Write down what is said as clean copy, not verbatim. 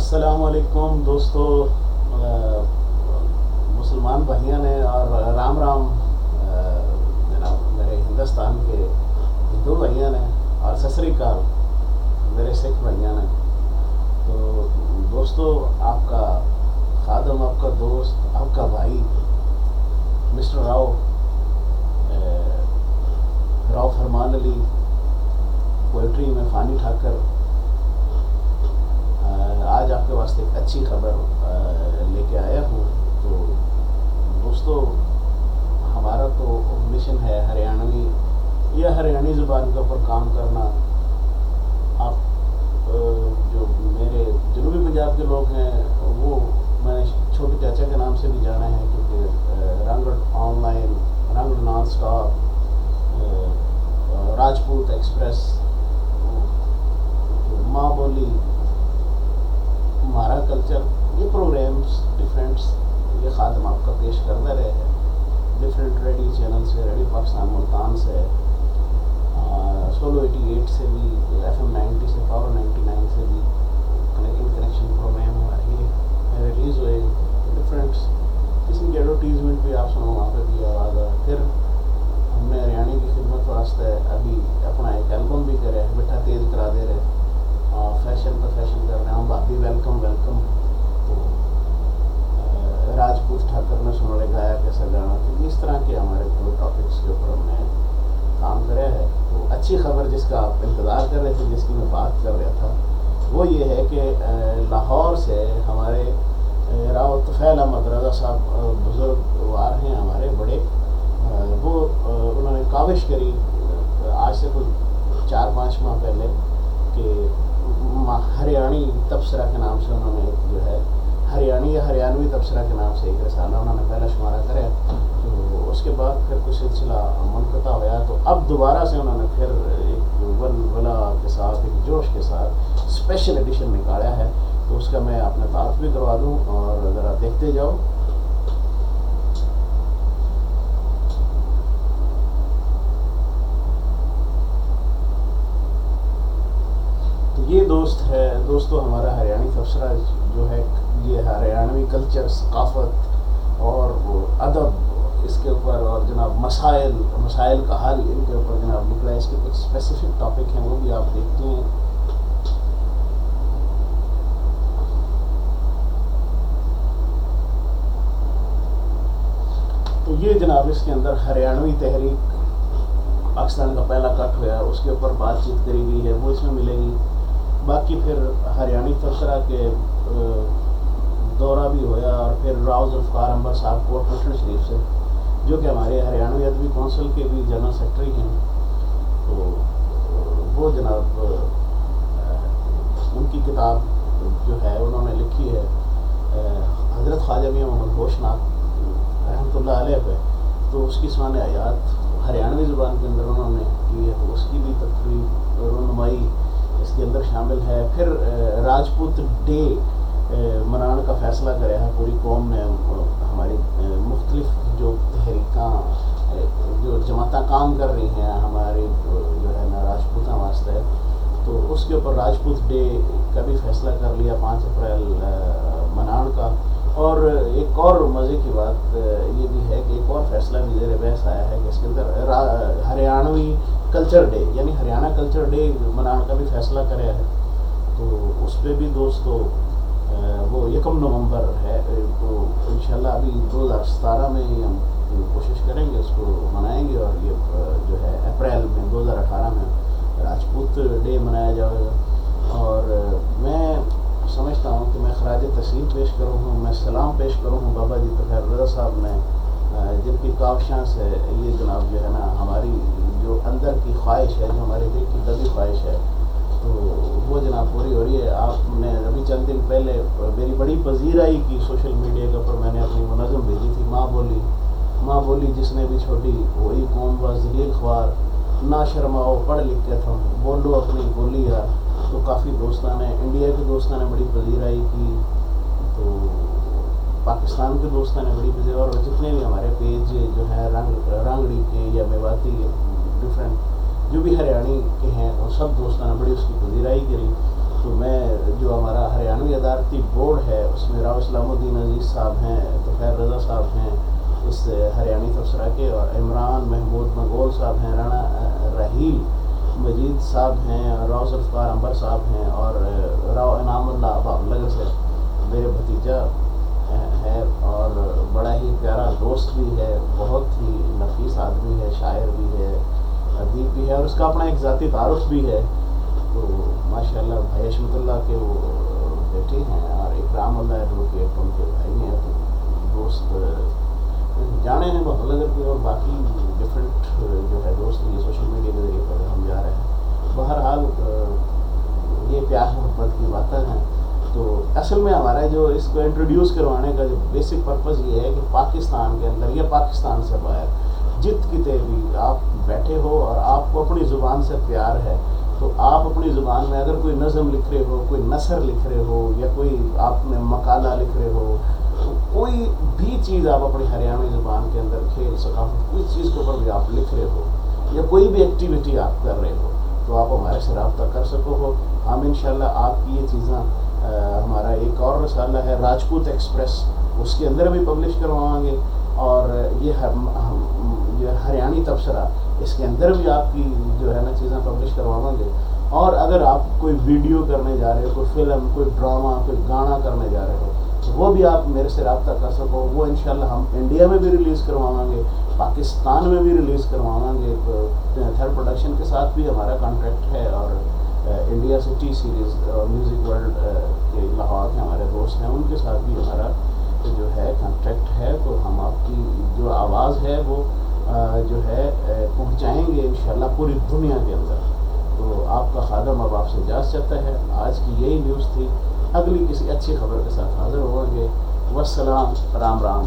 السلام علیکم دوستو، مسلمان بھائیاں نے اور رام رام جناب میرے ہندوستان کے ہندو بھائیاں نے، اور ست سری اکال میرے سکھ بھائیاں نے۔ تو دوستو، آپ کا خادم، آپ کا دوست، آپ کا بھائی مسٹر راؤ فرمان علی پوئٹری میں فانی ٹھاکر آج آپ کے واسطے ایک اچھی خبر لے کے آیا ہوں۔ تو دوستو، ہمارا تو مشن ہے ہریانوی یا ہریانی زبان کے اوپر کام کرنا۔ آپ جو میرے جنوبی پنجاب کے لوگ ہیں وہ میں نے چھوٹے چاچا کے نام سے بھی جانا ہے، کیونکہ Rangar online, Rangar nonstop, Rajput Express, ماں بولی، ہمارا کلچر، یہ پروگرامس ڈفرینٹس یہ خادم آپ کا پیش کرتے رہے ہیں ڈفرینٹ ریڈیو چینل سے، ریڈیو پاکستان ملتان سے، سولو 88 سے بھی، FM 90 سے، پاور 99 سے بھی ان کنیکشن پروگرام ہمارے ریلیز ہوئے ڈفرینٹ قسم کی ایڈورٹیزمنٹ بھی آپ سنو، وہاں پہ بھی آواز آ۔ پھر ہم نے ہریانی کی خدمت واسطے ابھی اپنا ایک البم بھی کرے، مٹھا تیز کرا دے رہے، فیشن پہ فیشن کر رہے ہیں، بھابھی ویلکم ویلکم۔ تو راجپوت ٹھاکر نے سن لے گایا کیسا گانا، تو اس طرح کے ہمارے دو ٹاپکس کے اوپر ہم نے کام کرا ہے۔ تو اچھی خبر جس کا آپ انتظار کر رہے تھے، جس کی میں بات کر رہا تھا، وہ یہ ہے کہ لاہور سے ہمارے راؤ طفیل احمد رضا صاحب بزرگوار ہیں ہمارے بڑے، وہ انہوں نے کاوش کری آج سے کچھ 4-5 ماہ پہلے کہ ہریانی تبصرہ کے نام سے انہوں نے جو ہے ہریانی یا ہریانوی تبصرہ کے نام سے ایک رسالہ انہوں نے پہلا شمارہ کرا۔ تو اس کے بعد پھر کچھ سلسلہ منقطع ہوا، تو اب دوبارہ سے انہوں نے پھر ایک ولولہ کے ساتھ، ایک جوش کے ساتھ اسپیشل ایڈیشن نکالا ہے۔ تو اس کا میں اپنا تعارف بھی کروا دوں اور ذرا دیکھتے جاؤ۔ یہ دوستو ہمارا ہریانی تبصرہ جو ہے، یہ ہریانوی کلچر، ثقافت اور ادب، اس کے اوپر، اور جناب مسائل کا حل، ان کے اوپر جناب نکلا ہے۔ اس کے کچھ اسپیسیفک ٹاپک ہیں، وہ بھی آپ دیکھتے ہیں۔ تو یہ جناب اس کے اندر ہریانوی تحریک پاکستان کا پہلا کٹ ہوا، اس کے اوپر بات چیت کری گئی ہے، وہ اس میں ملے گی۔ باقی پھر ہریانی تبصرہ کے دورہ بھی ہوا، اور پھر راؤ ذوالفقار عنبر صاحب کوٹ پٹن شریف سے، جو کہ ہمارے ہریانوی ادبی کونسل کے بھی جنرل سیکرٹری ہیں۔ تو وہ جناب ان کی کتاب جو ہے انہوں نے لکھی ہے حضرت خواجہ میاں محمد ہوشناک رحمۃ اللہ علیہ پہ، تو اس کی سوانح حیات ہریانوی زبان کے اندر انہوں نے کی ہے، تو اس کی بھی تقریب رونمائی اس کے اندر شامل ہے۔ پھر راجپوت ڈے منانے کا فیصلہ کرا ہے پوری قوم نے، ہماری مختلف جو تحریکاں، جو جماعتیں کام کر رہی ہیں ہمارے جو ہے نا راجپوتوں واسطے، تو اس کے اوپر راجپوت ڈے کا بھی فیصلہ کر لیا 5 اپریل منانے کا۔ اور ایک اور مزے کی بات یہ بھی ہے کہ ایک اور فیصلہ بھی زیر بحث آیا ہے کہ اس کے اندر ہریانوی کلچر ڈے، یعنی ہریانہ کلچر ڈے منانے کا بھی فیصلہ کرا ہے۔ تو اس پہ بھی دوستو وہ 1 نومبر ہے، تو انشاءاللہ ابھی 2017 میں ہی ہم کوشش کریں گے اس کو منائیں گے، اور یہ جو ہے اپریل میں 2018 میں راجپوت ڈے منایا جائے گا۔ اور میں سمجھتا ہوں کہ میں خراج تحسین پیش کروں ہوں، میں سلام پیش کروں ہوں بابا جی طفیل رضا صاحب نے، جن کی کاوشاں سے یہ جناب جو ہے نا ہماری جو اندر کی خواہش ہے، جو ہمارے دل کی دبی خواہش ہے، تو وہ جناب پوری ہو رہی ہے۔ آپ نے ابھی چند دن پہلے میری بڑی پذیرائی کی سوشل میڈیا کے اوپر، میں نے اپنی منظم بھیجی تھی، ماں بولی جس نے بھی چھوٹی وہی قوم و ذلیل خوار، نہ شرماؤ پڑھ لکھ کے تم بولو اپنی بولی یار۔ تو کافی دوستان نے، انڈیا کے دوستان نے بڑی پذیرائی کی، تو پاکستان کے دوستان نے بڑی پذیرائی، اور جتنے بھی ہمارے پیج جو ہیں رانگڑی کے یا میواتی کے ڈفرینٹ جو بھی ہریانی کے ہیں، اور سب دوستان نے بڑی اس کی پذیرائی کری۔ تو میں جو ہمارا ہریانوی ادا صدارتی بورڈ ہے، اس میں راؤ اسلام الدین عزیز صاحب ہیں، طفیل رضا صاحب ہیں اس ہریانی تبصرہ کے، اور عمران محمود منگول صاحب ہیں، رانا رحیل مجید صاحب ہیں، راؤ ذوالفقار عنبر صاحب ہیں، اور راؤ انعام اللہ بابلگر سے میرے بھتیجا ہے، اور بڑا ہی پیارا دوست بھی ہے، بہت ہی نفیس آدمی ہے، شاعر بھی ہے، ادیب بھی ہے، اور اس کا اپنا ایک ذاتی تعارف بھی ہے۔ تو ماشاء اللہ بھائی عصمت اللہ کے وہ بیٹے ہیں، اور اکرام اللہ ایڈوکیٹ ان کے بھائی ہیں، تو دوست جانے ہیں بہت نظر کے، اور باقی ڈفرینٹ جو ہے دوست یہ سوشل میڈیا کے ذریعے پر ہم جا رہے ہیں۔ بہرحال یہ پیار محبت کی باتیں ہیں۔ تو اصل میں ہمارا جو اس کو انٹروڈیوس کروانے کا جو بیسک پرپز یہ ہے کہ پاکستان کے اندر یا پاکستان سے باہر جت کتے بھی آپ بیٹھے ہو اور آپ کو اپنی زبان سے پیار ہے، تو آپ اپنی زبان میں اگر کوئی نظم لکھ رہے ہو، کوئی نثر لکھ رہے ہو، یا کوئی آپ نے مقالہ لکھ رہے ہو، کوئی بھی چیز آپ اپنی ہریانوی زبان کے اندر کھیل ثقافت کوئی چیز کے اوپر بھی آپ لکھ رہے ہو، یا کوئی بھی ایکٹیویٹی آپ کر رہے ہو، تو آپ ہمارے سے رابطہ کر سکو ہو۔ ہم انشاءاللہ آپ کی یہ چیزیں ہمارا ایک اور رسالہ ہے راجپوت ایکسپریس، اس کے اندر بھی پبلش کرواؤں گے، اور یہ ہریانی تبصرہ اس کے اندر بھی آپ کی جو ہے نا چیزیں پبلش کرواؤں گے۔ اور اگر آپ کوئی ویڈیو کرنے جا رہے ہو، کوئی فلم، کوئی ڈرامہ، کوئی گانا کرنے جا رہے ہو، تو وہ بھی آپ میرے سے رابطہ کر سکو، وہ انشاءاللہ ہم انڈیا میں بھی ریلیز کرواؤں گے، پاکستان میں بھی ریلیز کرواؤں گے، تھرڈ پروڈکشن کے ساتھ بھی ہمارا کانٹریکٹ ہے، اور انڈیا سے ٹی سیریز میوزک ورلڈ کے لاہور کے ہمارے دوست ہیں، ان کے ساتھ بھی ہمارا جو ہے کانٹریکٹ ہے۔ تو ہم آپ کی جو آواز ہے وہ جو ہے پہنچائیں گے انشاءاللہ پوری دنیا کے اندر۔ تو آپ کا خادم اب آپ سے اجازت چاہتا ہے۔ آج کی یہی نیوز تھی، اگلی کسی اچھی خبر کے ساتھ حاضر ہوں گے۔ والسلام، رام رام۔